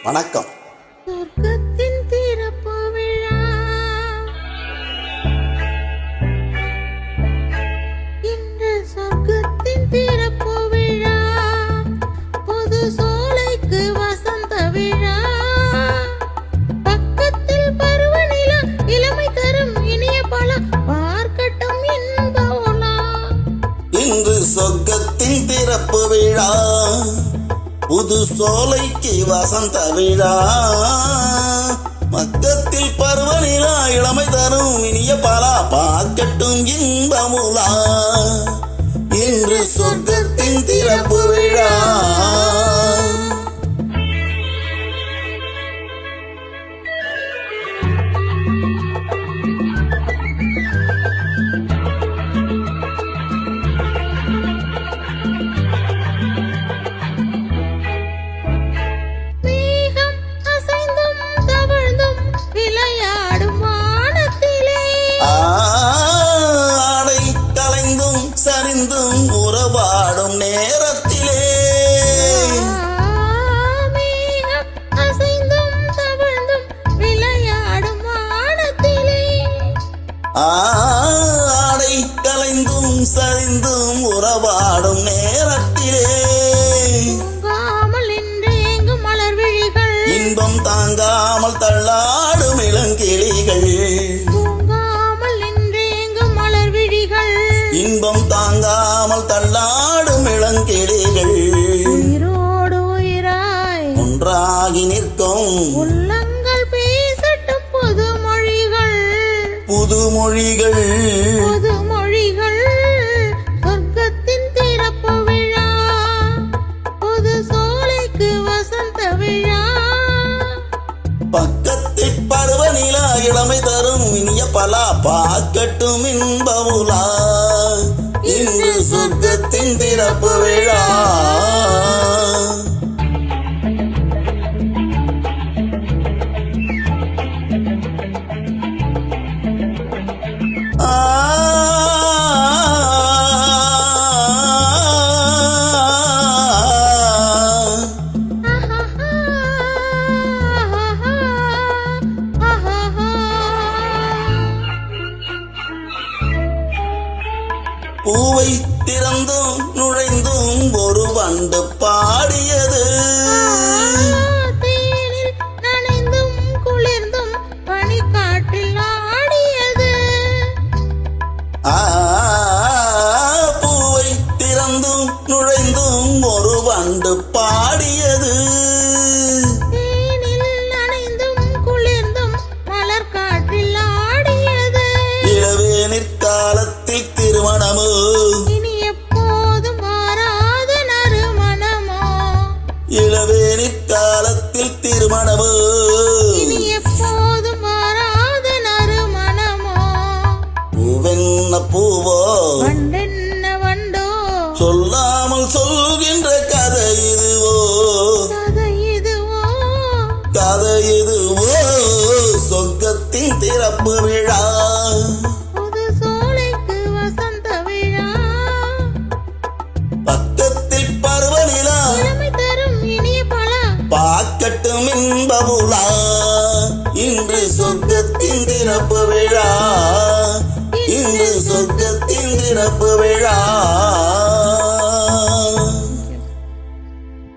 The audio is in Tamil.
வணக்கம். சொர்க்கத்தின் திறப்பு விழா இன்று சொர்க்கத்தின் திறப்பு விழா புது சோலைக்கு வசந்த விழா பக்கத்தில் பருவநிலா இளமை தரும் இனிய பல பார்க்கட்டும் இன்ப உலா. இன்று சொர்க்கத்தின் திறப்பு விழா புது சோலைக்கு வசந்த விழா மக்கத்தில் பருவநிலா இளமை தரும் இனிய பலா பார்க்கட்டும் இன்பமுலா. இன்று சொர்க்கத்தின் திறப்பு விழா. சரிந்தும் உறவாடும் நேரத்திலே அசைந்தும் தவழ்ந்தும் விளையாடும் வானத்திலே ஆடை கலைந்தும் சரிந்தும் உறவாடும் நேரத்திலே தூங்காமல் இன்று எங்கும் மலர் விழிகள் இன்பம் தாங்காமல் தள்ளாடும் இளங்கிளிகள் இன்பம் தாங்காமல் தள்ளாடும் இளங்கிளிகள் உயிரோடு உயிராய் ஒன்றாகி நிற்கும் உள்ளங்கள் பேசட்டும் புதுமொழிகள் புதுமொழிகள் புதுமொழிகள். சொர்க்கத்தின் திறப்பு விழா புது சோலைக்கு வசந்த விழா பக்கத்தில் பருவநிலா இளமை தரும் இனிய பலா பார்க்கட்டும் இன்பமுலா. இன்று சொர்க்கத்தின் திறப்பு விழா. பூவை திறந்தும் நுழைந்தும் ஒரு வண்டு பாடியது தேனில் நனைந்தும் குளிர்ந்தும் பனிக்காற்றில் ஆடியது பூவை திறந்தும் நுழைந்தும் ஒரு வண்டு பாடியது தேனில் நனைந்தும் குளிர்ந்தும் மலர் காற்றில் ஆடியது. இளவேனிற் காலத்தில் திருமணமோ இனி எப்போதும் மாறாத நறுமணமோ இளவேனிற் காலத்தில் திருமணமோ இனி எப்போதும் மாறாத நறுமணமோ பூவென்ன பூவோ வண்டென்ன வண்டோ சொல்லாமல் சொல்கின்ற கதை இதுவோ கதை இதுவோ கதை இதுவோ. சொர்க்கத்தின் திறப்பு விழா புது சோலைக்கு வசந்த விழா பக்கத்தில் பருவநிலா இளமை தரும் இனிய பலா பார்க்கட்டும் இன்பமுலா. இன்று சொர்க்கத்தின் திறப்பு விழா. இன்று சொர்க்கத்தின் திறப்பு விழா.